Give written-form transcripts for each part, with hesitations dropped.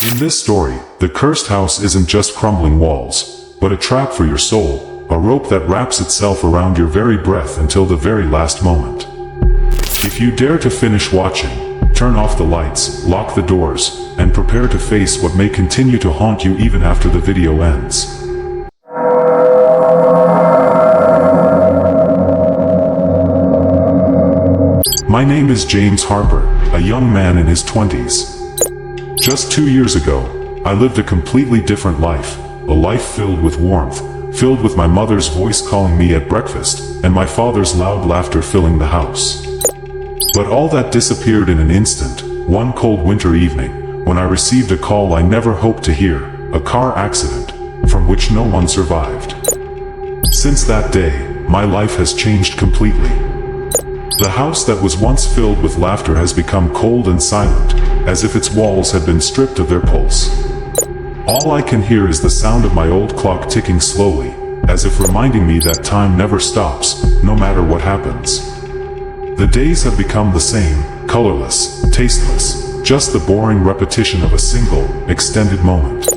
In this story, the cursed house isn't just crumbling walls, but a trap for your soul, a rope that wraps itself around your very breath until the very last moment. If you dare to finish watching, turn off the lights, lock the doors, and prepare to face what may continue to haunt you even after the video ends. My name is James Harper, a young man in his 20s. Just 2 years ago, I lived a completely different life, a life filled with warmth, filled with my mother's voice calling me at breakfast, and my father's loud laughter filling the house. But all that disappeared in an instant, one cold winter evening, when I received a call I never hoped to hear, a car accident, from which no one survived. Since that day, my life has changed completely. The house that was once filled with laughter has become cold and silent, as if its walls had been stripped of their pulse. All I can hear is the sound of my old clock ticking slowly, as if reminding me that time never stops, no matter what happens. The days have become the same, colorless, tasteless, just the boring repetition of a single, extended moment.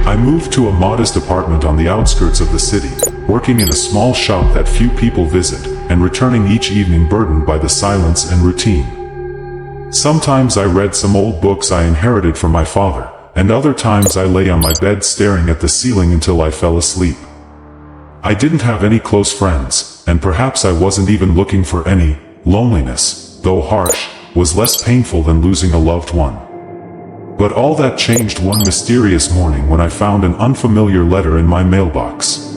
I moved to a modest apartment on the outskirts of the city, working in a small shop that few people visit, and returning each evening burdened by the silence and routine. Sometimes I read some old books I inherited from my father, and other times I lay on my bed staring at the ceiling until I fell asleep. I didn't have any close friends, and perhaps I wasn't even looking for any. Loneliness, though harsh, was less painful than losing a loved one. But all that changed one mysterious morning when I found an unfamiliar letter in my mailbox.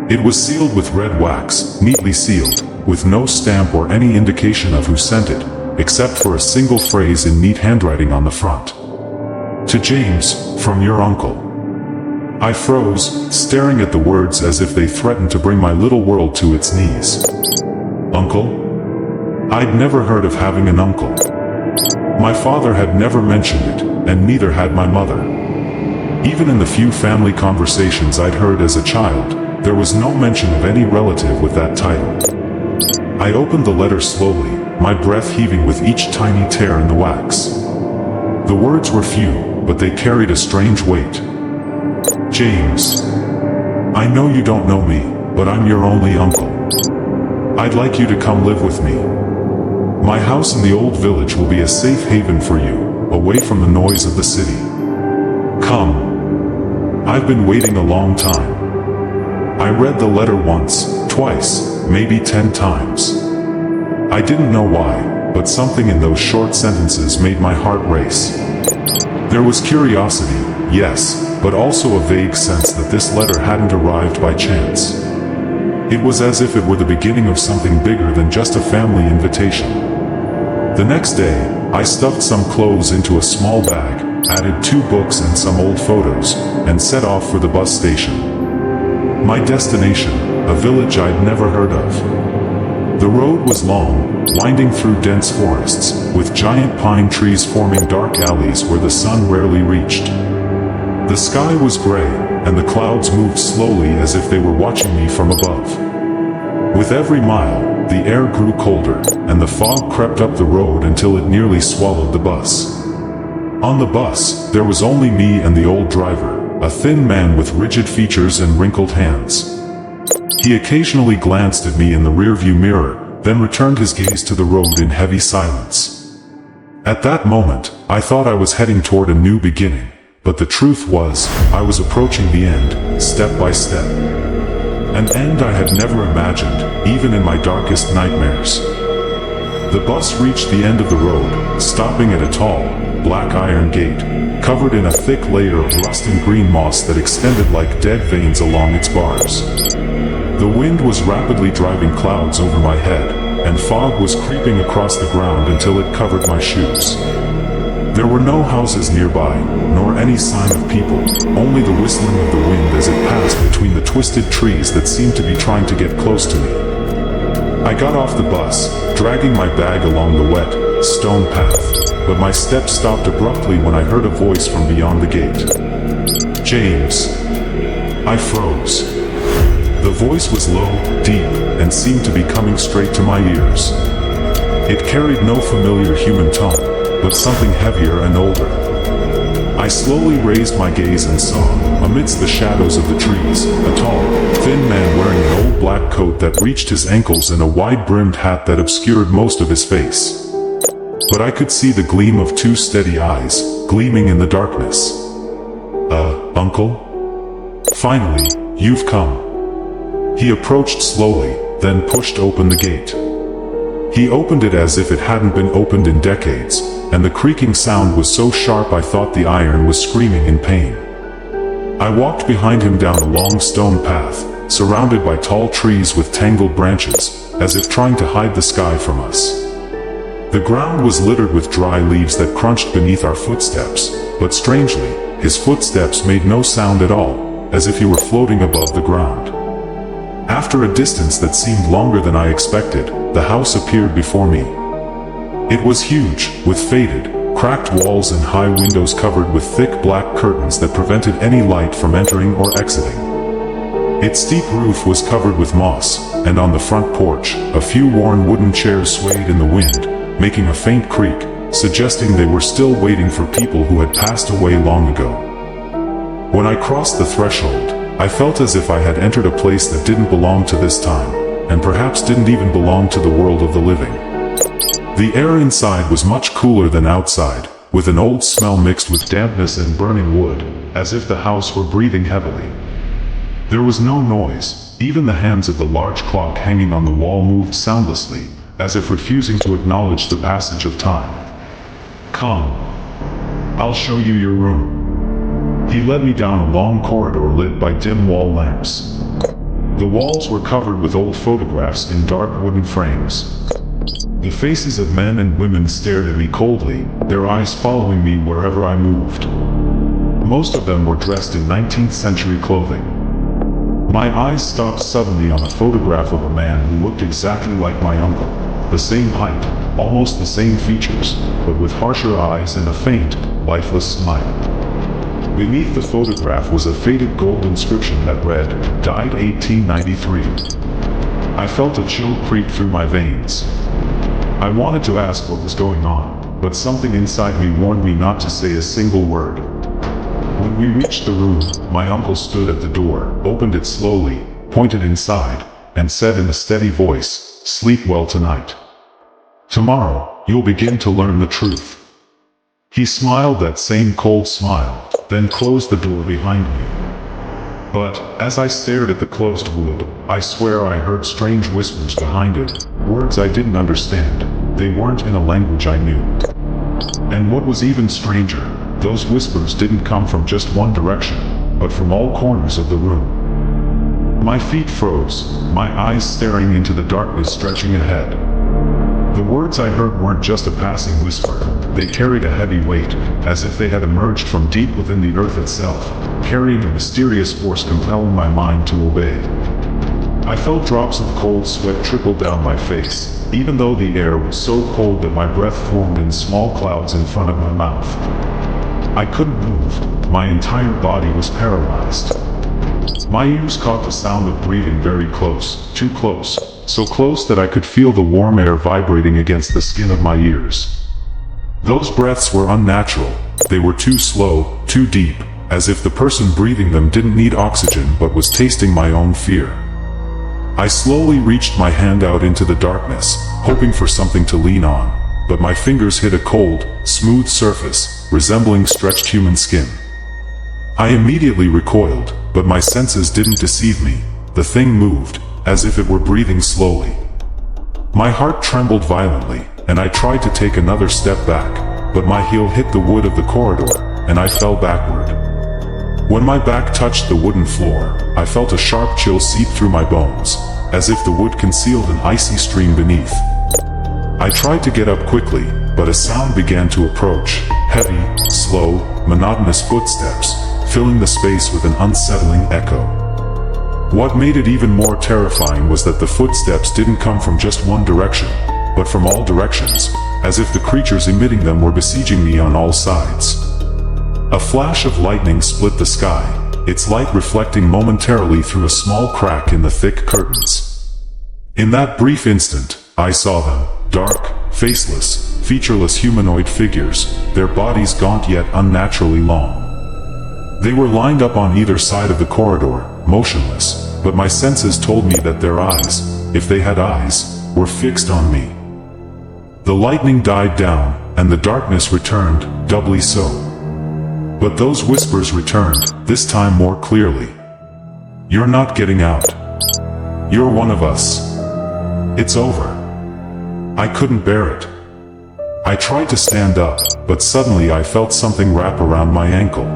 It was sealed with red wax, neatly sealed, with no stamp or any indication of who sent it, except for a single phrase in neat handwriting on the front. To James, from your uncle. I froze, staring at the words as if they threatened to bring my little world to its knees. Uncle? I'd never heard of having an uncle. My father had never mentioned it, and neither had my mother. Even in the few family conversations I'd heard as a child, there was no mention of any relative with that title. I opened the letter slowly, my breath heaving with each tiny tear in the wax. The words were few, but they carried a strange weight. James, I know you don't know me, but I'm your only uncle. I'd like you to come live with me. My house in the old village will be a safe haven for you, away from the noise of the city. Come. I've been waiting a long time. I read the letter once, twice, maybe 10 times. I didn't know why, but something in those short sentences made my heart race. There was curiosity, yes, but also a vague sense that this letter hadn't arrived by chance. It was as if it were the beginning of something bigger than just a family invitation. The next day, I stuffed some clothes into a small bag, added 2 books and some old photos, and set off for the bus station. My destination, a village I'd never heard of. The road was long, winding through dense forests, with giant pine trees forming dark alleys where the sun rarely reached. The sky was gray, and the clouds moved slowly as if they were watching me from above. With every mile, the air grew colder, and the fog crept up the road until it nearly swallowed the bus. On the bus, there was only me and the old driver, a thin man with rigid features and wrinkled hands. He occasionally glanced at me in the rearview mirror, then returned his gaze to the road in heavy silence. At that moment, I thought I was heading toward a new beginning, but the truth was, I was approaching the end, step by step. An end I had never imagined, even in my darkest nightmares. The bus reached the end of the road, stopping at a tall, black iron gate, covered in a thick layer of rust and green moss that extended like dead veins along its bars. The wind was rapidly driving clouds over my head, and fog was creeping across the ground until it covered my shoes. There were no houses nearby, nor any sign of people, only the whistling of the wind as it passed between the twisted trees that seemed to be trying to get close to me. I got off the bus, dragging my bag along the wet, stone path, but my steps stopped abruptly when I heard a voice from beyond the gate. James. I froze. The voice was low, deep, and seemed to be coming straight to my ears. It carried no familiar human tone, but something heavier and older. I slowly raised my gaze and saw, amidst the shadows of the trees, a tall, thin man wearing an old black coat that reached his ankles and a wide-brimmed hat that obscured most of his face. But I could see the gleam of two steady eyes, gleaming in the darkness. Uncle? Finally, you've come. He approached slowly, then pushed open the gate. He opened it as if it hadn't been opened in decades, and the creaking sound was so sharp I thought the iron was screaming in pain. I walked behind him down a long stone path, surrounded by tall trees with tangled branches, as if trying to hide the sky from us. The ground was littered with dry leaves that crunched beneath our footsteps, but strangely, his footsteps made no sound at all, as if he were floating above the ground. After a distance that seemed longer than I expected, the house appeared before me. It was huge, with faded, cracked walls and high windows covered with thick black curtains that prevented any light from entering or exiting. Its steep roof was covered with moss, and on the front porch, a few worn wooden chairs swayed in the wind, making a faint creak, suggesting they were still waiting for people who had passed away long ago. When I crossed the threshold, I felt as if I had entered a place that didn't belong to this time, and perhaps didn't even belong to the world of the living. The air inside was much cooler than outside, with an old smell mixed with dampness and burning wood, as if the house were breathing heavily. There was no noise, even the hands of the large clock hanging on the wall moved soundlessly, as if refusing to acknowledge the passage of time. Come. I'll show you your room. He led me down a long corridor lit by dim wall lamps. The walls were covered with old photographs in dark wooden frames. The faces of men and women stared at me coldly, their eyes following me wherever I moved. Most of them were dressed in 19th century clothing. My eyes stopped suddenly on a photograph of a man who looked exactly like my uncle. The same height, almost the same features, but with harsher eyes and a faint, lifeless smile. Beneath the photograph was a faded gold inscription that read, "Died 1893. I felt a chill creep through my veins. I wanted to ask what was going on, but something inside me warned me not to say a single word. When we reached the room, my uncle stood at the door, opened it slowly, pointed inside, and said in a steady voice, "Sleep well tonight. Tomorrow, you'll begin to learn the truth." He smiled that same cold smile, then closed the door behind me. But, as I stared at the closed wood, I swear I heard strange whispers behind it, words I didn't understand. They weren't in a language I knew. And what was even stranger, those whispers didn't come from just one direction, but from all corners of the room. My feet froze, my eyes staring into the darkness stretching ahead. The words I heard weren't just a passing whisper, they carried a heavy weight, as if they had emerged from deep within the earth itself, carrying a mysterious force compelling my mind to obey. I felt drops of cold sweat trickle down my face, even though the air was so cold that my breath formed in small clouds in front of my mouth. I couldn't move, my entire body was paralyzed. My ears caught the sound of breathing very close, too close, so close that I could feel the warm air vibrating against the skin of my ears. Those breaths were unnatural, they were too slow, too deep, as if the person breathing them didn't need oxygen but was tasting my own fear. I slowly reached my hand out into the darkness, hoping for something to lean on, but my fingers hit a cold, smooth surface, resembling stretched human skin. I immediately recoiled, but my senses didn't deceive me. The thing moved, as if it were breathing slowly. My heart trembled violently, and I tried to take another step back, but my heel hit the wood of the corridor, and I fell backward. When my back touched the wooden floor, I felt a sharp chill seep through my bones, as if the wood concealed an icy stream beneath. I tried to get up quickly, but a sound began to approach, heavy, slow, monotonous footsteps, filling the space with an unsettling echo. What made it even more terrifying was that the footsteps didn't come from just one direction, but from all directions, as if the creatures emitting them were besieging me on all sides. A flash of lightning split the sky, its light reflecting momentarily through a small crack in the thick curtains. In that brief instant, I saw them, dark, faceless, featureless humanoid figures, their bodies gaunt yet unnaturally long. They were lined up on either side of the corridor, motionless, but my senses told me that their eyes, if they had eyes, were fixed on me. The lightning died down, and the darkness returned, doubly so. But those whispers returned, this time more clearly. "You're not getting out. You're one of us. It's over." I couldn't bear it. I tried to stand up, but suddenly I felt something wrap around my ankle.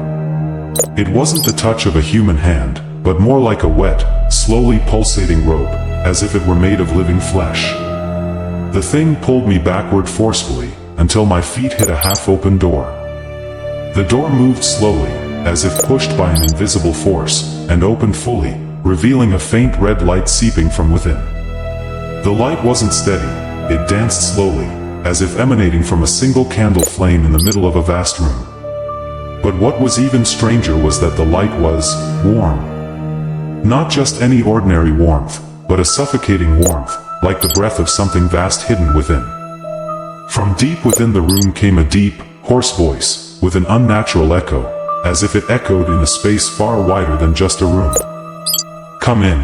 It wasn't the touch of a human hand, but more like a wet, slowly pulsating rope, as if it were made of living flesh. The thing pulled me backward forcefully, until my feet hit a half-open door. The door moved slowly, as if pushed by an invisible force, and opened fully, revealing a faint red light seeping from within. The light wasn't steady, it danced slowly, as if emanating from a single candle flame in the middle of a vast room. But what was even stranger was that the light was warm. Not just any ordinary warmth, but a suffocating warmth, like the breath of something vast hidden within. From deep within the room came a deep, hoarse voice, with an unnatural echo, as if it echoed in a space far wider than just a room. "Come in.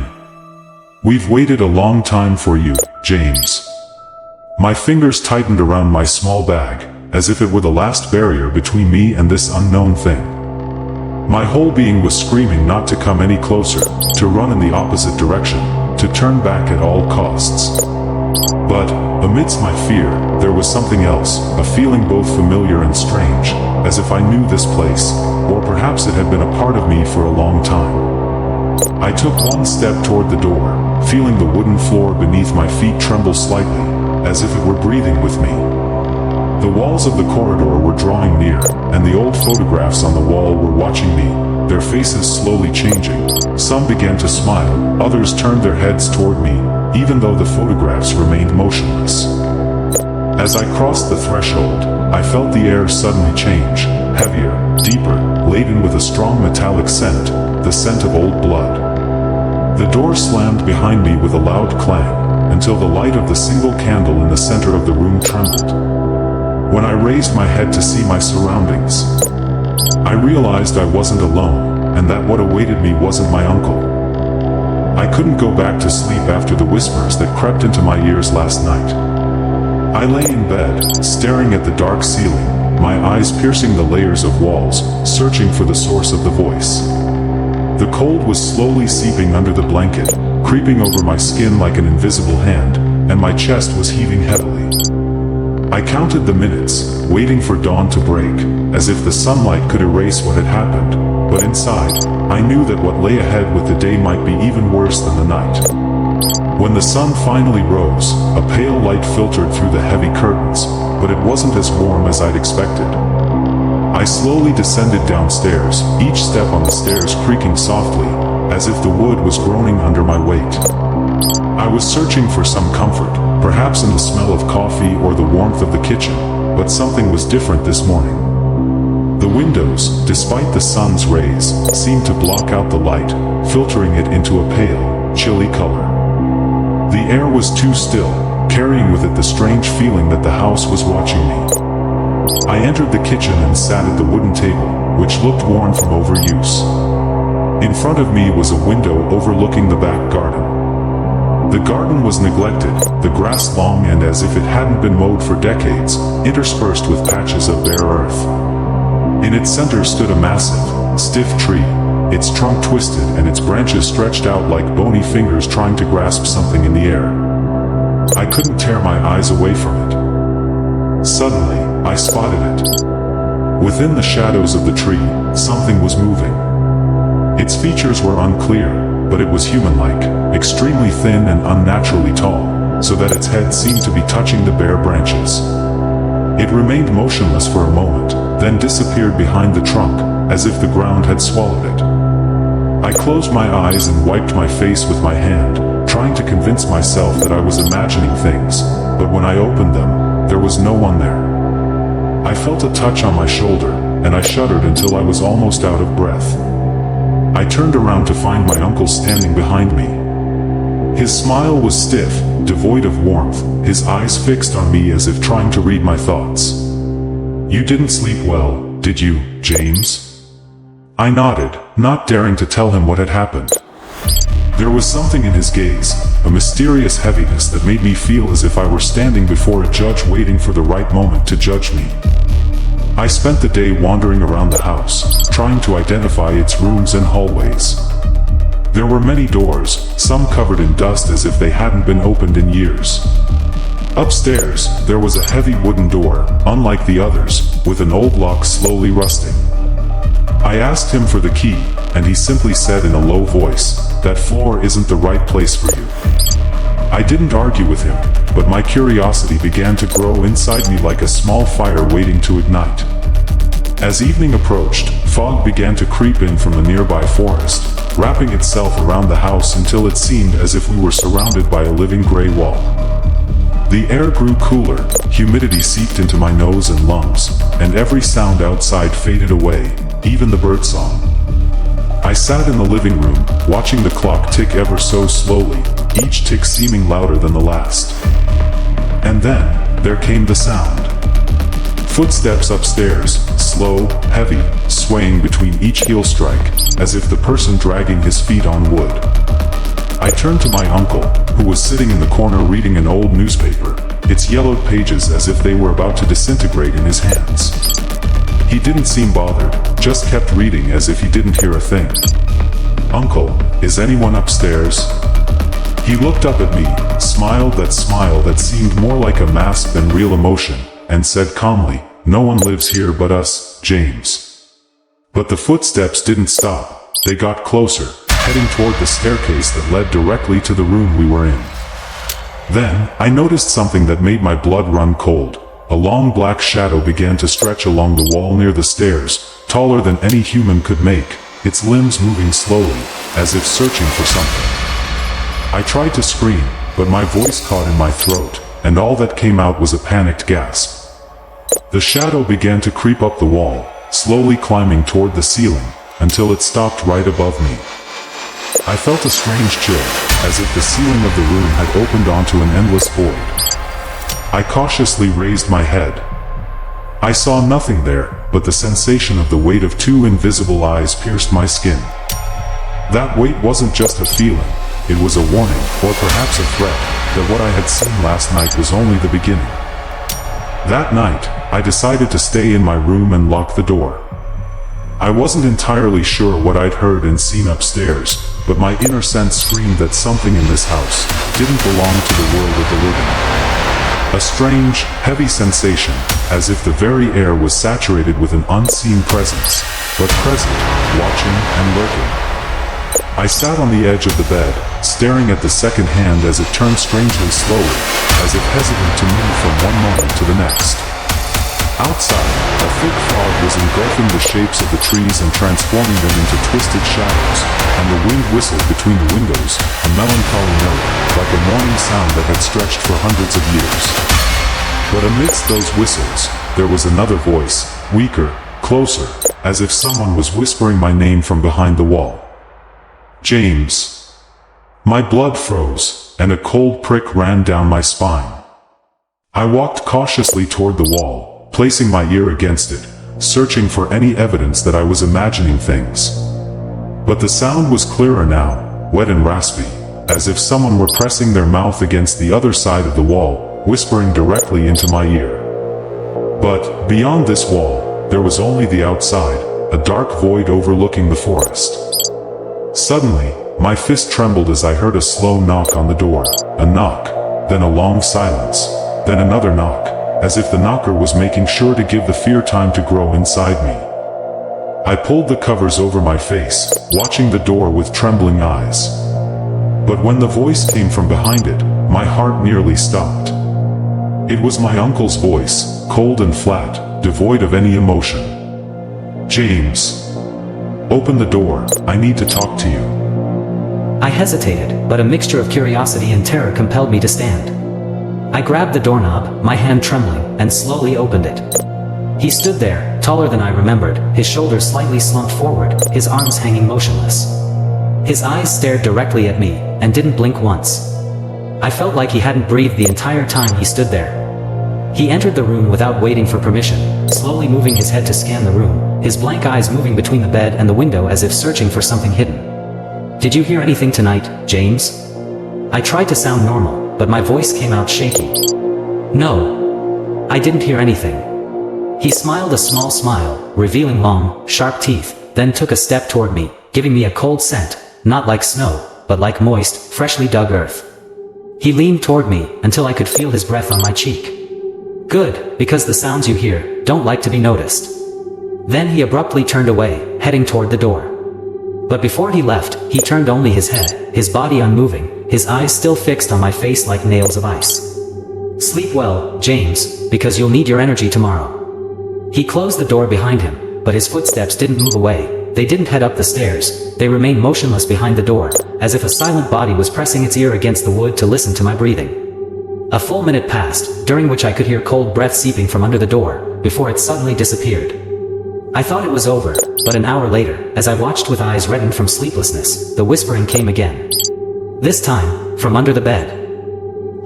We've waited a long time for you, James." My fingers tightened around my small bag, as if it were the last barrier between me and this unknown thing. My whole being was screaming not to come any closer, to run in the opposite direction, to turn back at all costs. But, amidst my fear, there was something else, a feeling both familiar and strange, as if I knew this place, or perhaps it had been a part of me for a long time. I took one step toward the door, feeling the wooden floor beneath my feet tremble slightly, as if it were breathing with me. The walls of the corridor were drawing near, and the old photographs on the wall were watching me, their faces slowly changing. Some began to smile, others turned their heads toward me, even though the photographs remained motionless. As I crossed the threshold, I felt the air suddenly change, heavier, deeper, laden with a strong metallic scent, the scent of old blood. The door slammed behind me with a loud clang, until the light of the single candle in the center of the room trembled. When I raised my head to see my surroundings, I realized I wasn't alone, and that what awaited me wasn't my uncle. I couldn't go back to sleep after the whispers that crept into my ears last night. I lay in bed, staring at the dark ceiling, my eyes piercing the layers of walls, searching for the source of the voice. The cold was slowly seeping under the blanket, creeping over my skin like an invisible hand, and my chest was heaving heavily. I counted the minutes, waiting for dawn to break, as if the sunlight could erase what had happened, but inside, I knew that what lay ahead with the day might be even worse than the night. When the sun finally rose, a pale light filtered through the heavy curtains, but it wasn't as warm as I'd expected. I slowly descended downstairs, each step on the stairs creaking softly, as if the wood was groaning under my weight. I was searching for some comfort, perhaps in the smell of coffee or the warmth of the kitchen, but something was different this morning. The windows, despite the sun's rays, seemed to block out the light, filtering it into a pale, chilly color. The air was too still, carrying with it the strange feeling that the house was watching me. I entered the kitchen and sat at the wooden table, which looked worn from overuse. In front of me was a window overlooking the back garden. The garden was neglected, the grass long and as if it hadn't been mowed for decades, interspersed with patches of bare earth. In its center stood a massive, stiff tree, its trunk twisted and its branches stretched out like bony fingers trying to grasp something in the air. I couldn't tear my eyes away from it. Suddenly, I spotted it. Within the shadows of the tree, something was moving. Its features were unclear, but it was human-like, extremely thin and unnaturally tall, so that its head seemed to be touching the bare branches. It remained motionless for a moment, then disappeared behind the trunk, as if the ground had swallowed it. I closed my eyes and wiped my face with my hand, trying to convince myself that I was imagining things, but when I opened them, there was no one there. I felt a touch on my shoulder, and I shuddered until I was almost out of breath. I turned around to find my uncle standing behind me. His smile was stiff, devoid of warmth, his eyes fixed on me as if trying to read my thoughts. "You didn't sleep well, did you, James?" I nodded, not daring to tell him what had happened. There was something in his gaze, a mysterious heaviness that made me feel as if I were standing before a judge waiting for the right moment to judge me. I spent the day wandering around the house, trying to identify its rooms and hallways. There were many doors, some covered in dust as if they hadn't been opened in years. Upstairs, there was a heavy wooden door, unlike the others, with an old lock slowly rusting. I asked him for the key, and he simply said in a low voice, "That floor isn't the right place for you." I didn't argue with him, but my curiosity began to grow inside me like a small fire waiting to ignite. As evening approached, fog began to creep in from the nearby forest, wrapping itself around the house until it seemed as if we were surrounded by a living gray wall. The air grew cooler, humidity seeped into my nose and lungs, and every sound outside faded away, even the birdsong. I sat in the living room, watching the clock tick ever so slowly, each tick seeming louder than the last. And then, there came the sound. Footsteps upstairs, slow, heavy, swaying between each heel strike, as if the person dragging his feet on wood. I turned to my uncle, who was sitting in the corner reading an old newspaper, its yellowed pages as if they were about to disintegrate in his hands. He didn't seem bothered, just kept reading as if he didn't hear a thing. "Uncle, is anyone upstairs?" He looked up at me, smiled that smile that seemed more like a mask than real emotion, and said calmly, "No one lives here but us, James." But the footsteps didn't stop. They got closer, heading toward the staircase that led directly to the room we were in. Then, I noticed something that made my blood run cold. A long black shadow began to stretch along the wall near the stairs, taller than any human could make, its limbs moving slowly, as if searching for something. I tried to scream, but my voice caught in my throat, and all that came out was a panicked gasp. The shadow began to creep up the wall, slowly climbing toward the ceiling, until it stopped right above me. I felt a strange chill, as if the ceiling of the room had opened onto an endless void. I cautiously raised my head. I saw nothing there, but the sensation of the weight of two invisible eyes pierced my skin. That weight wasn't just a feeling, it was a warning, or perhaps a threat, that what I had seen last night was only the beginning. That night, I decided to stay in my room and lock the door. I wasn't entirely sure what I'd heard and seen upstairs, but my inner sense screamed that something in this house didn't belong to the world of the living. A strange, heavy sensation, as if the very air was saturated with an unseen presence, but present, watching and lurking. I sat on the edge of the bed, staring at the second hand as it turned strangely slowly, as if hesitant to move from one moment to the next. Outside, a thick fog was engulfing the shapes of the trees and transforming them into twisted shadows, and the wind whistled between the windows, a melancholy note, like a mourning sound that had stretched for hundreds of years. But amidst those whistles, there was another voice, weaker, closer, as if someone was whispering my name from behind the wall. "James." My blood froze, and a cold prick ran down my spine. I walked cautiously toward the wall, placing my ear against it, searching for any evidence that I was imagining things. But the sound was clearer now, wet and raspy, as if someone were pressing their mouth against the other side of the wall, whispering directly into my ear. But, beyond this wall, there was only the outside, a dark void overlooking the forest. Suddenly, my fist trembled as I heard a slow knock on the door. A knock, then a long silence, then another knock, as if the knocker was making sure to give the fear time to grow inside me. I pulled the covers over my face, watching the door with trembling eyes. But when the voice came from behind it, my heart nearly stopped. It was my uncle's voice, cold and flat, devoid of any emotion. "James. Open the door, I need to talk to you." I hesitated, but a mixture of curiosity and terror compelled me to stand. I grabbed the doorknob, my hand trembling, and slowly opened it. He stood there, taller than I remembered, his shoulders slightly slumped forward, his arms hanging motionless. His eyes stared directly at me, and didn't blink once. I felt like he hadn't breathed the entire time he stood there. He entered the room without waiting for permission, slowly moving his head to scan the room, his blank eyes moving between the bed and the window as if searching for something hidden. "Did you hear anything tonight, James?" I tried to sound normal, but my voice came out shaky. "No. I didn't hear anything." He smiled a small smile, revealing long, sharp teeth, then took a step toward me, giving me a cold scent, not like snow, but like moist, freshly dug earth. He leaned toward me until I could feel his breath on my cheek. "Good, because the sounds you hear don't like to be noticed." Then he abruptly turned away, heading toward the door. But before he left, he turned only his head, his body unmoving, his eyes still fixed on my face like nails of ice. "Sleep well, James, because you'll need your energy tomorrow." He closed the door behind him, but his footsteps didn't move away. They didn't head up the stairs, they remained motionless behind the door, as if a silent body was pressing its ear against the wood to listen to my breathing. A full minute passed, during which I could hear cold breath seeping from under the door, before it suddenly disappeared. I thought it was over, but an hour later, as I watched with eyes reddened from sleeplessness, the whispering came again. This time, from under the bed.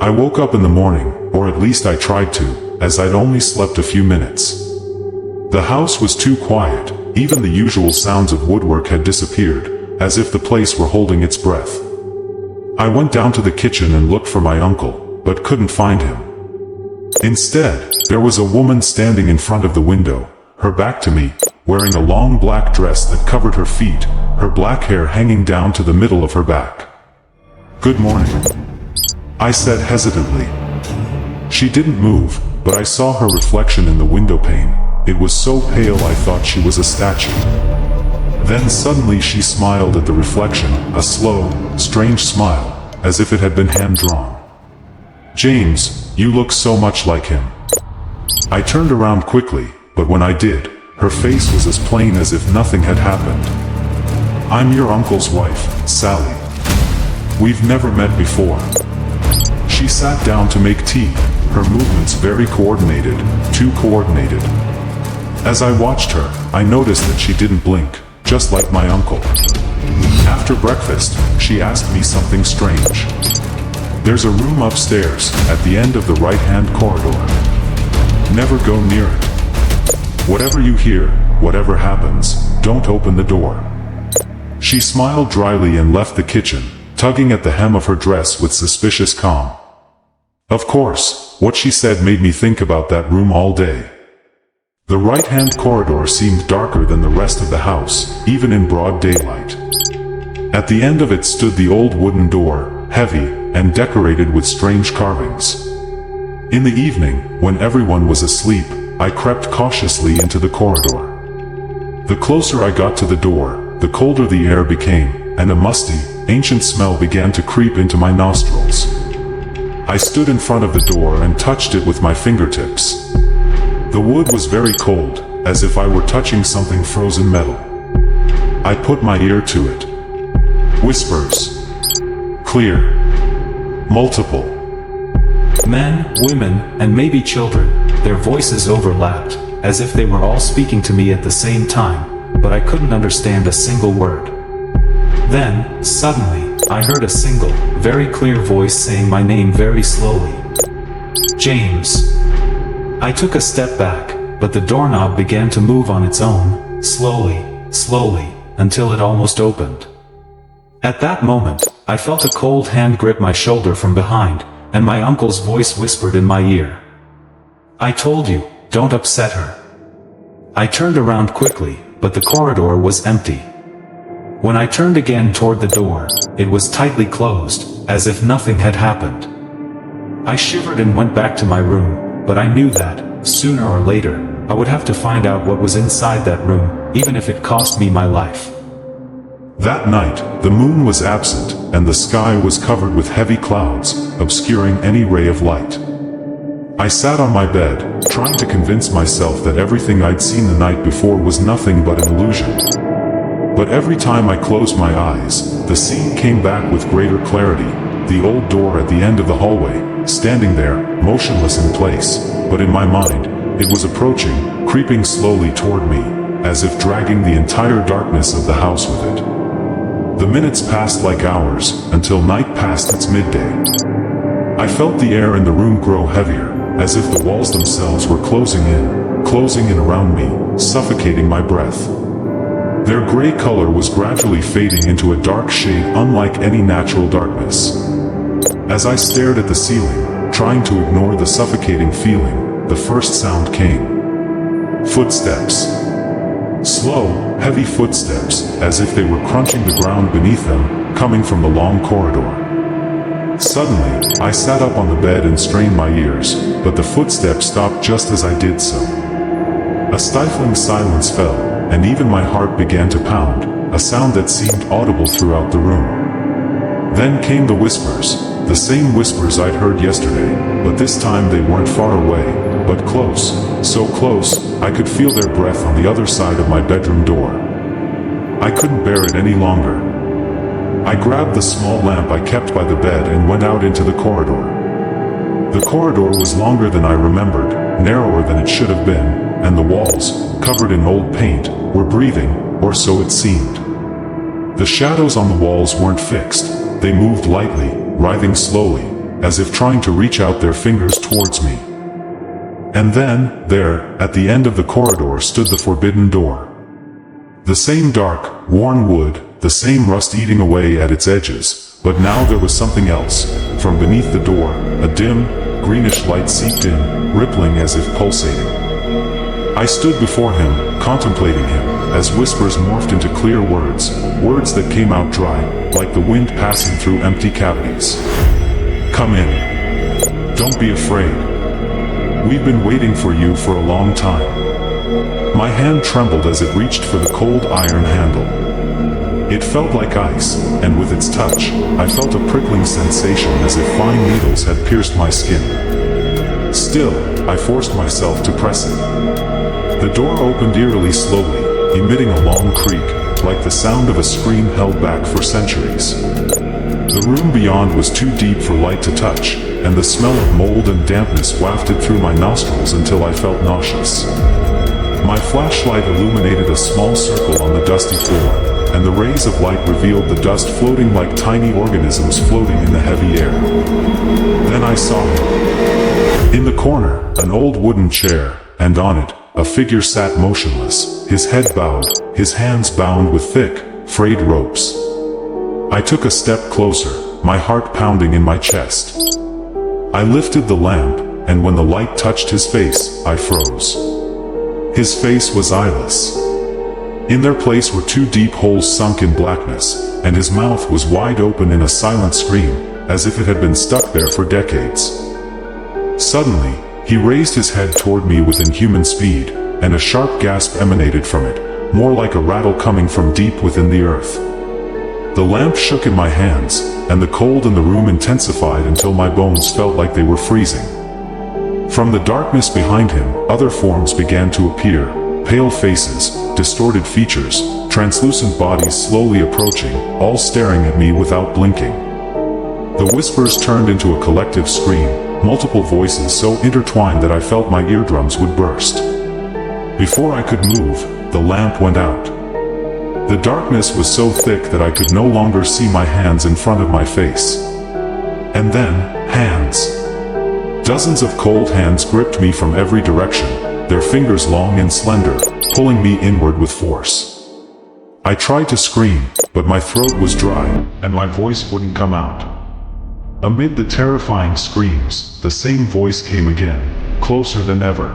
I woke up in the morning, or at least I tried to, as I'd only slept a few minutes. The house was too quiet, even the usual sounds of woodwork had disappeared, as if the place were holding its breath. I went down to the kitchen and looked for my uncle, but couldn't find him. Instead, there was a woman standing in front of the window, her back to me, wearing a long black dress that covered her feet, her black hair hanging down to the middle of her back. "Good morning," I said hesitantly. She didn't move, but I saw her reflection in the window pane. It was so pale I thought she was a statue. Then suddenly she smiled at the reflection, a slow, strange smile, as if it had been hand-drawn. "James, you look so much like him." I turned around quickly, but when I did, her face was as plain as if nothing had happened. "I'm your uncle's wife, Sally. We've never met before." She sat down to make tea, her movements very coordinated, too coordinated. As I watched her, I noticed that she didn't blink, just like my uncle. After breakfast, she asked me something strange. "There's a room upstairs, at the end of the right-hand corridor. Never go near it. Whatever you hear, whatever happens, don't open the door." She smiled dryly and left the kitchen, tugging at the hem of her dress with suspicious calm. Of course, what she said made me think about that room all day. The right-hand corridor seemed darker than the rest of the house, even in broad daylight. At the end of it stood the old wooden door, heavy, and decorated with strange carvings. In the evening, when everyone was asleep, I crept cautiously into the corridor. The closer I got to the door, the colder the air became, and a musty, ancient smell began to creep into my nostrils. I stood in front of the door and touched it with my fingertips. The wood was very cold, as if I were touching something frozen metal. I put my ear to it. Whispers. Clear. Multiple. Men, women, and maybe children, their voices overlapped, as if they were all speaking to me at the same time, but I couldn't understand a single word. Then, suddenly, I heard a single, very clear voice saying my name very slowly. "James." I took a step back, but the doorknob began to move on its own, slowly, slowly, until it almost opened. At that moment, I felt a cold hand grip my shoulder from behind, and my uncle's voice whispered in my ear. "I told you, don't upset her." I turned around quickly, but the corridor was empty. When I turned again toward the door, it was tightly closed, as if nothing had happened. I shivered and went back to my room, but I knew that, sooner or later, I would have to find out what was inside that room, even if it cost me my life. That night, the moon was absent, and the sky was covered with heavy clouds, obscuring any ray of light. I sat on my bed, trying to convince myself that everything I'd seen the night before was nothing but an illusion. But every time I closed my eyes, the scene came back with greater clarity, the old door at the end of the hallway, standing there, motionless in place, but in my mind, it was approaching, creeping slowly toward me, as if dragging the entire darkness of the house with it. The minutes passed like hours, until night passed its midday. I felt the air in the room grow heavier, as if the walls themselves were closing in around me, suffocating my breath. Their gray color was gradually fading into a dark shade unlike any natural darkness. As I stared at the ceiling, trying to ignore the suffocating feeling, the first sound came. Footsteps. Slow, heavy footsteps, as if they were crunching the ground beneath them, coming from the long corridor. Suddenly, I sat up on the bed and strained my ears, but the footsteps stopped just as I did so. A stifling silence fell, and even my heart began to pound, a sound that seemed audible throughout the room. Then came the whispers, the same whispers I'd heard yesterday, but this time they weren't far away, but close, so close, I could feel their breath on the other side of my bedroom door. I couldn't bear it any longer. I grabbed the small lamp I kept by the bed and went out into the corridor. The corridor was longer than I remembered, narrower than it should have been, and the walls, covered in old paint, were breathing, or so it seemed. The shadows on the walls weren't fixed, they moved lightly, writhing slowly, as if trying to reach out their fingers towards me. And then, there, at the end of the corridor stood the forbidden door. The same dark, worn wood, the same rust eating away at its edges, but now there was something else. From beneath the door, a dim, greenish light seeped in, rippling as if pulsating. I stood before him, contemplating him, as whispers morphed into clear words, words that came out dry, like the wind passing through empty cavities. Come in. Don't be afraid. We've been waiting for you for a long time. My hand trembled as it reached for the cold iron handle. It felt like ice, and with its touch, I felt a prickling sensation as if fine needles had pierced my skin. Still, I forced myself to press it. The door opened eerily slowly, emitting a long creak, like the sound of a scream held back for centuries. The room beyond was too deep for light to touch, and the smell of mold and dampness wafted through my nostrils until I felt nauseous. My flashlight illuminated a small circle on the dusty floor, and the rays of light revealed the dust floating like tiny organisms floating in the heavy air. Then I saw him. In the corner, an old wooden chair, and on it, a figure sat motionless, his head bowed, his hands bound with thick, frayed ropes. I took a step closer, my heart pounding in my chest. I lifted the lamp, and when the light touched his face, I froze. His face was eyeless. In their place were two deep holes sunk in blackness, and his mouth was wide open in a silent scream, as if it had been stuck there for decades. Suddenly, he raised his head toward me with inhuman speed, and a sharp gasp emanated from it, more like a rattle coming from deep within the earth. The lamp shook in my hands, and the cold in the room intensified until my bones felt like they were freezing. From the darkness behind him, other forms began to appear, pale faces, distorted features, translucent bodies slowly approaching, all staring at me without blinking. The whispers turned into a collective scream, multiple voices so intertwined that I felt my eardrums would burst. Before I could move, the lamp went out. The darkness was so thick that I could no longer see my hands in front of my face. And then, hands. Dozens of cold hands gripped me from every direction, their fingers long and slender, pulling me inward with force. I tried to scream, but my throat was dry, and my voice wouldn't come out. Amid the terrifying screams, the same voice came again, closer than ever.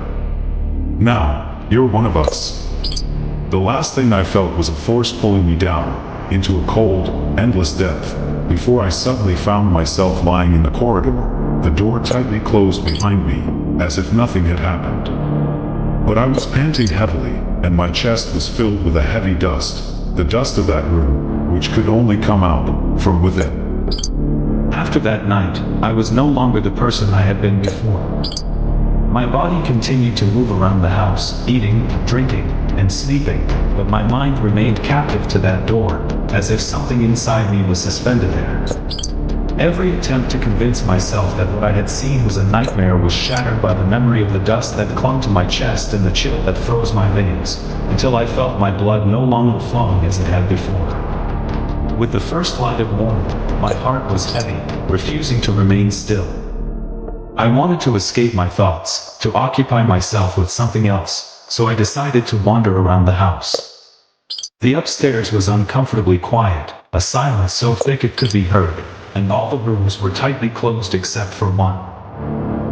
Now, you're one of us. The last thing I felt was a force pulling me down, into a cold, endless depth, before I suddenly found myself lying in the corridor, the door tightly closed behind me, as if nothing had happened. But I was panting heavily, and my chest was filled with a heavy dust, the dust of that room, which could only come out from within. After that night, I was no longer the person I had been before. My body continued to move around the house, eating, drinking, and sleeping, but my mind remained captive to that door, as if something inside me was suspended there. Every attempt to convince myself that what I had seen was a nightmare was shattered by the memory of the dust that clung to my chest and the chill that froze my veins, until I felt my blood no longer flowing as it had before. With the first light of morning, my heart was heavy, refusing to remain still. I wanted to escape my thoughts, to occupy myself with something else, so I decided to wander around the house. The upstairs was uncomfortably quiet, a silence so thick it could be heard, and all the rooms were tightly closed except for one.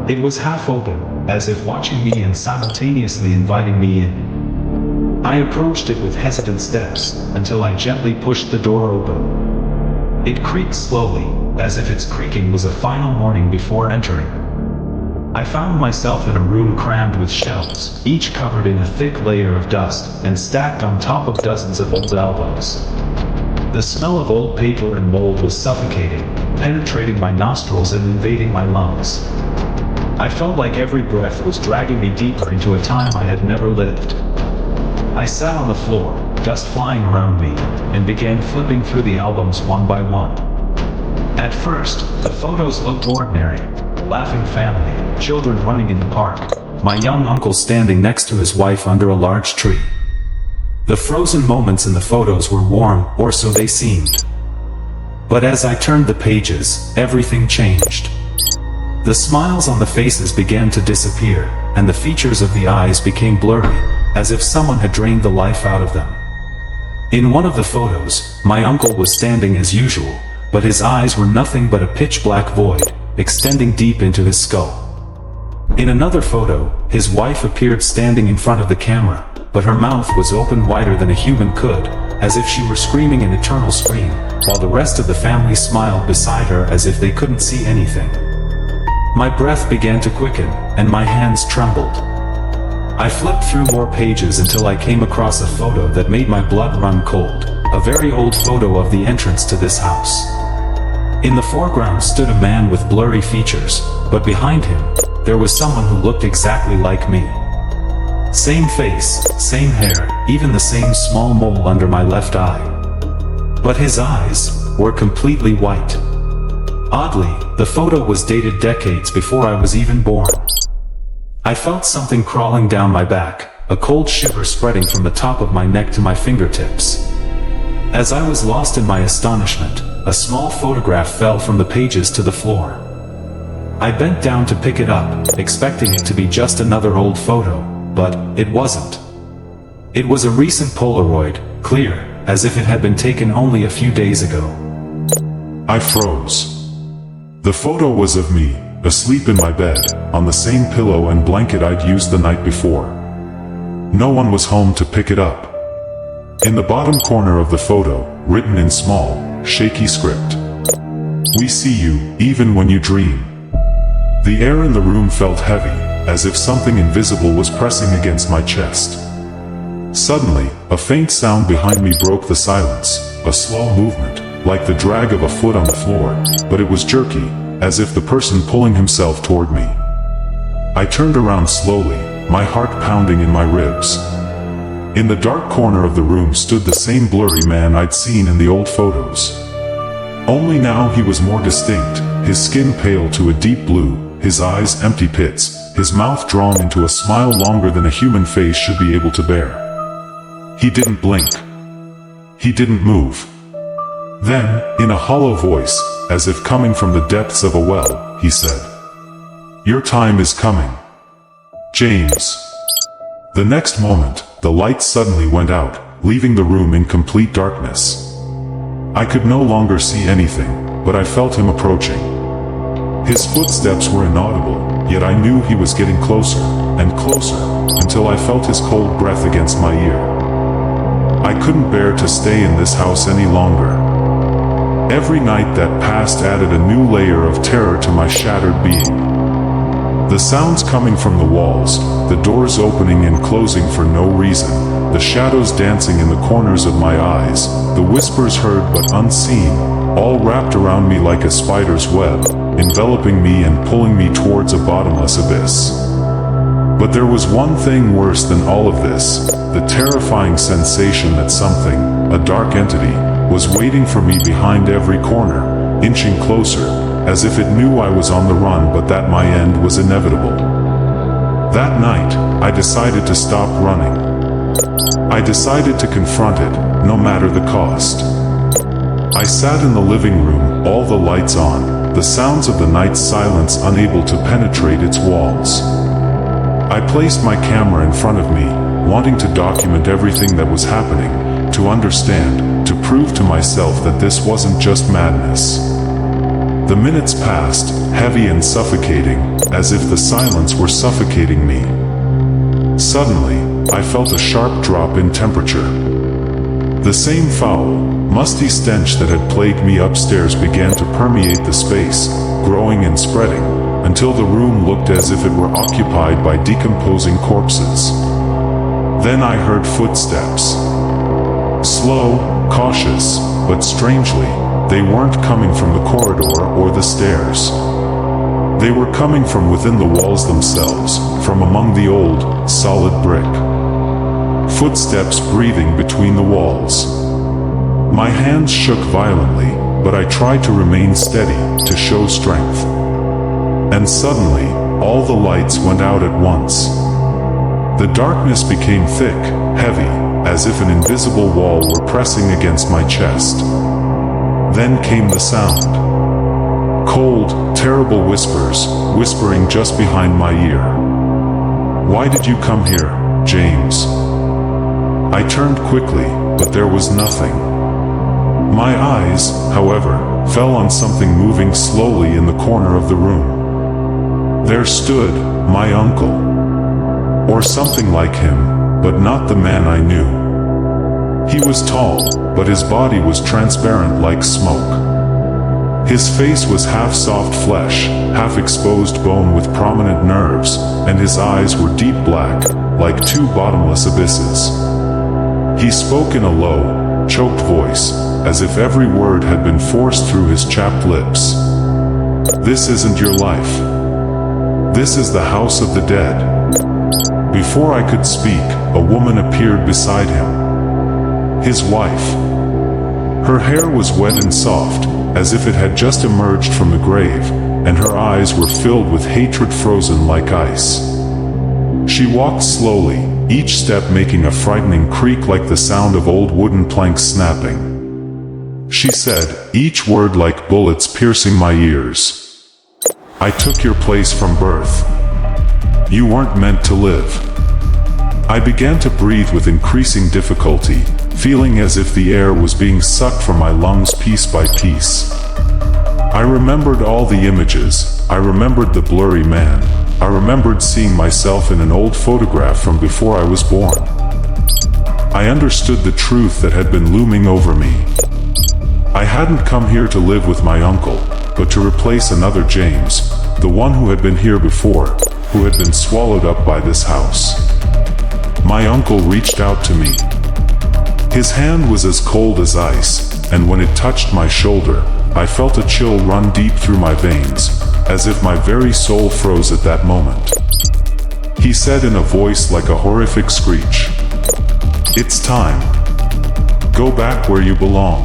It was half open, as if watching me and simultaneously inviting me in. I approached it with hesitant steps, until I gently pushed the door open. It creaked slowly, as if its creaking was a final warning before entering. I found myself in a room crammed with shelves, each covered in a thick layer of dust, and stacked on top of dozens of old albums. The smell of old paper and mold was suffocating, penetrating my nostrils and invading my lungs. I felt like every breath was dragging me deeper into a time I had never lived. I sat on the floor, dust flying around me, and began flipping through the albums one by one. At first, the photos looked ordinary. Laughing family, children running in the park, my young uncle standing next to his wife under a large tree. The frozen moments in the photos were warm, or so they seemed. But as I turned the pages, everything changed. The smiles on the faces began to disappear, and the features of the eyes became blurry, as if someone had drained the life out of them. In one of the photos, my uncle was standing as usual, but his eyes were nothing but a pitch-black void, extending deep into his skull. In another photo, his wife appeared standing in front of the camera, but her mouth was open wider than a human could, as if she were screaming an eternal scream, while the rest of the family smiled beside her as if they couldn't see anything. My breath began to quicken, and my hands trembled. I flipped through more pages until I came across a photo that made my blood run cold, a very old photo of the entrance to this house. In the foreground stood a man with blurry features, but behind him, there was someone who looked exactly like me. Same face, same hair, even the same small mole under my left eye. But his eyes were completely white. Oddly, the photo was dated decades before I was even born. I felt something crawling down my back, a cold shiver spreading from the top of my neck to my fingertips. As I was lost in my astonishment, a small photograph fell from the pages to the floor. I bent down to pick it up, expecting it to be just another old photo, but it wasn't. It was a recent Polaroid, clear, as if it had been taken only a few days ago. I froze. The photo was of me, asleep in my bed, on the same pillow and blanket I'd used the night before. No one was home to pick it up. In the bottom corner of the photo, written in small, shaky script, "We see you, even when you dream." The air in the room felt heavy, as if something invisible was pressing against my chest. Suddenly, a faint sound behind me broke the silence, a slow movement, like the drag of a foot on the floor, but it was jerky, as if the person pulling himself toward me. I turned around slowly, my heart pounding in my ribs. In the dark corner of the room stood the same blurry man I'd seen in the old photos. Only now he was more distinct, his skin pale to a deep blue, his eyes empty pits, his mouth drawn into a smile longer than a human face should be able to bear. He didn't blink. He didn't move. Then, in a hollow voice, as if coming from the depths of a well, he said, "Your time is coming, James." The next moment, the light suddenly went out, leaving the room in complete darkness. I could no longer see anything, but I felt him approaching. His footsteps were inaudible, yet I knew he was getting closer, and closer, until I felt his cold breath against my ear. I couldn't bear to stay in this house any longer. Every night that passed added a new layer of terror to my shattered being. The sounds coming from the walls, the doors opening and closing for no reason, the shadows dancing in the corners of my eyes, the whispers heard but unseen, all wrapped around me like a spider's web, enveloping me and pulling me towards a bottomless abyss. But there was one thing worse than all of this, the terrifying sensation that something, a dark entity, was waiting for me behind every corner, inching closer, as if it knew I was on the run but that my end was inevitable. That night, I decided to stop running. I decided to confront it, no matter the cost. I sat in the living room, all the lights on, the sounds of the night's silence unable to penetrate its walls. I placed my camera in front of me, wanting to document everything that was happening, to understand, to prove to myself that this wasn't just madness. The minutes passed, heavy and suffocating, as if the silence were suffocating me. Suddenly, I felt a sharp drop in temperature. The same foul, musty stench that had plagued me upstairs began to permeate the space, growing and spreading, until the room looked as if it were occupied by decomposing corpses. Then I heard footsteps. Slow, cautious, but strangely, they weren't coming from the corridor or the stairs. They were coming from within the walls themselves, from among the old, solid brick. Footsteps breathing between the walls. My hands shook violently, but I tried to remain steady, to show strength. And suddenly, all the lights went out at once. The darkness became thick, heavy, as if an invisible wall were pressing against my chest. Then came the sound. Cold, terrible whispers, whispering just behind my ear. "Why did you come here, James?" I turned quickly, but there was nothing. My eyes, however, fell on something moving slowly in the corner of the room. There stood my uncle. Or something like him, but not the man I knew. He was tall, but his body was transparent like smoke. His face was half soft flesh, half exposed bone with prominent nerves, and his eyes were deep black, like two bottomless abysses. He spoke in a low, choked voice, as if every word had been forced through his chapped lips. "This isn't your life. This is the house of the dead." Before I could speak, a woman appeared beside him. His wife. Her hair was wet and soft, as if it had just emerged from the grave, and her eyes were filled with hatred frozen like ice. She walked slowly, each step making a frightening creak like the sound of old wooden planks snapping. She said, each word like bullets piercing my ears. "I took your place from birth. You weren't meant to live." I began to breathe with increasing difficulty, feeling as if the air was being sucked from my lungs piece by piece. I remembered all the images. I remembered the blurry man. I remembered seeing myself in an old photograph from before I was born. I understood the truth that had been looming over me. I hadn't come here to live with my uncle, but to replace another James, the one who had been here before, who had been swallowed up by this house. My uncle reached out to me. His hand was as cold as ice, and when it touched my shoulder, I felt a chill run deep through my veins, as if my very soul froze at that moment. He said in a voice like a horrific screech, "It's time. Go back where you belong."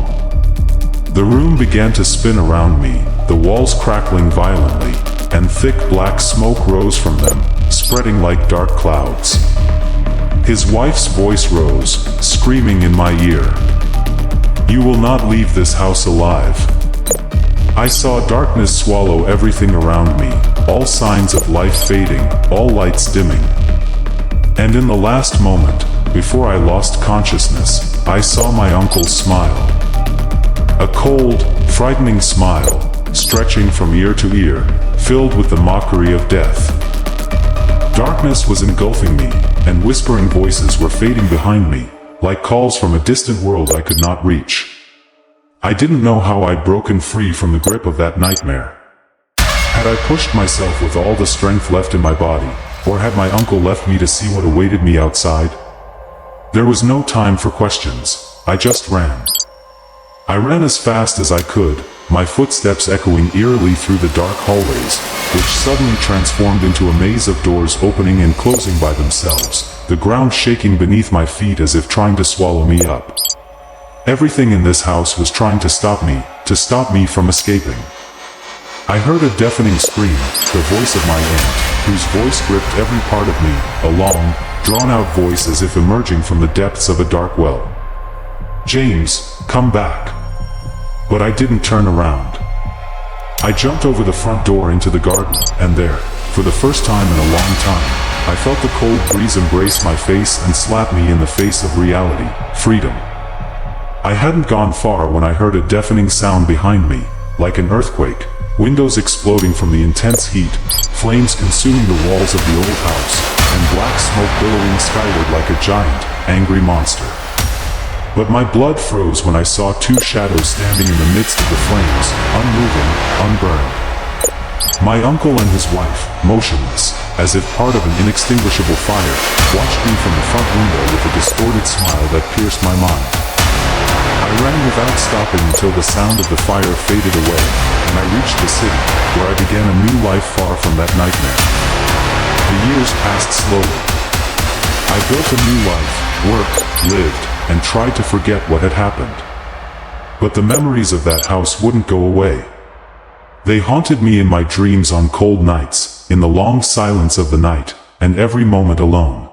The room began to spin around me, the walls crackling violently, and thick black smoke rose from them, spreading like dark clouds. His wife's voice rose, screaming in my ear, "You will not leave this house alive." I saw darkness swallow everything around me, all signs of life fading, all lights dimming. And in the last moment, before I lost consciousness, I saw my uncle smile. A cold, frightening smile, stretching from ear to ear, filled with the mockery of death. Darkness was engulfing me, and whispering voices were fading behind me, like calls from a distant world I could not reach. I didn't know how I'd broken free from the grip of that nightmare. Had I pushed myself with all the strength left in my body, or had my uncle left me to see what awaited me outside? There was no time for questions. I just ran. I ran as fast as I could, my footsteps echoing eerily through the dark hallways, which suddenly transformed into a maze of doors opening and closing by themselves, the ground shaking beneath my feet as if trying to swallow me up. Everything in this house was trying to stop me from escaping. I heard a deafening scream, the voice of my aunt, whose voice gripped every part of me, a long, drawn-out voice as if emerging from the depths of a dark well. "James, come back." But I didn't turn around. I jumped over the front door into the garden, and there, for the first time in a long time, I felt the cold breeze embrace my face and slap me in the face of reality, freedom. I hadn't gone far when I heard a deafening sound behind me, like an earthquake, windows exploding from the intense heat, flames consuming the walls of the old house, and black smoke billowing skyward like a giant, angry monster. But my blood froze when I saw two shadows standing in the midst of the flames, unmoving, unburned. My uncle and his wife, motionless, as if part of an inextinguishable fire, watched me from the front window with a distorted smile that pierced my mind. I ran without stopping until the sound of the fire faded away, and I reached the city, where I began a new life far from that nightmare. The years passed slowly. I built a new life, worked, lived, and tried to forget what had happened. But the memories of that house wouldn't go away. They haunted me in my dreams on cold nights, in the long silence of the night, and every moment alone.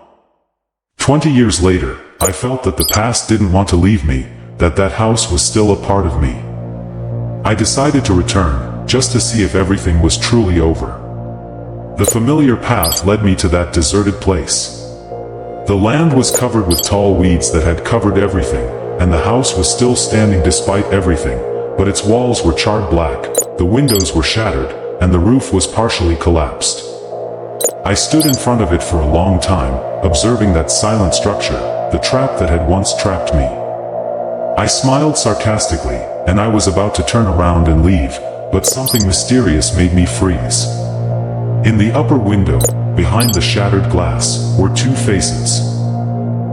20 years later, I felt that the past didn't want to leave me, that house was still a part of me. I decided to return, just to see if everything was truly over. The familiar path led me to that deserted place. The land was covered with tall weeds that had covered everything, and the house was still standing despite everything, but its walls were charred black, the windows were shattered, and the roof was partially collapsed. I stood in front of it for a long time, observing that silent structure, the trap that had once trapped me. I smiled sarcastically, and I was about to turn around and leave, but something mysterious made me freeze. In the upper window, behind the shattered glass, were two faces.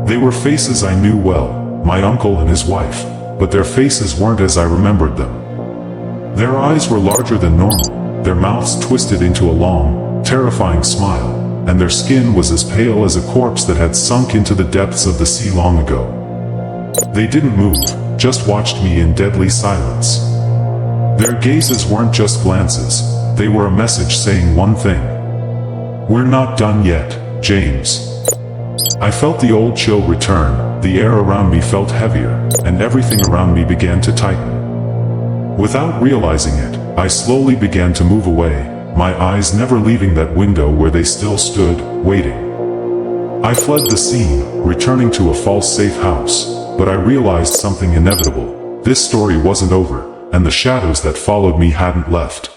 They were faces I knew well, my uncle and his wife, but their faces weren't as I remembered them. Their eyes were larger than normal, their mouths twisted into a long, terrifying smile, and their skin was as pale as a corpse that had sunk into the depths of the sea long ago. They didn't move, just watched me in deadly silence. Their gazes weren't just glances, they were a message saying one thing. "We're not done yet, James." I felt the old chill return, the air around me felt heavier, and everything around me began to tighten. Without realizing it, I slowly began to move away, my eyes never leaving that window where they still stood, waiting. I fled the scene, returning to a false safe house, but I realized something inevitable. This story wasn't over, and the shadows that followed me hadn't left.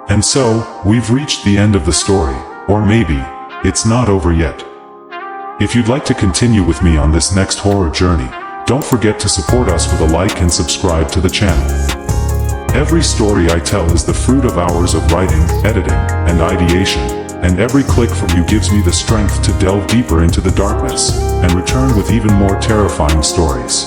And so, we've reached the end of the story, or maybe, it's not over yet. If you'd like to continue with me on this next horror journey, don't forget to support us with a like and subscribe to the channel. Every story I tell is the fruit of hours of writing, editing, and ideation, and every click from you gives me the strength to delve deeper into the darkness, and return with even more terrifying stories.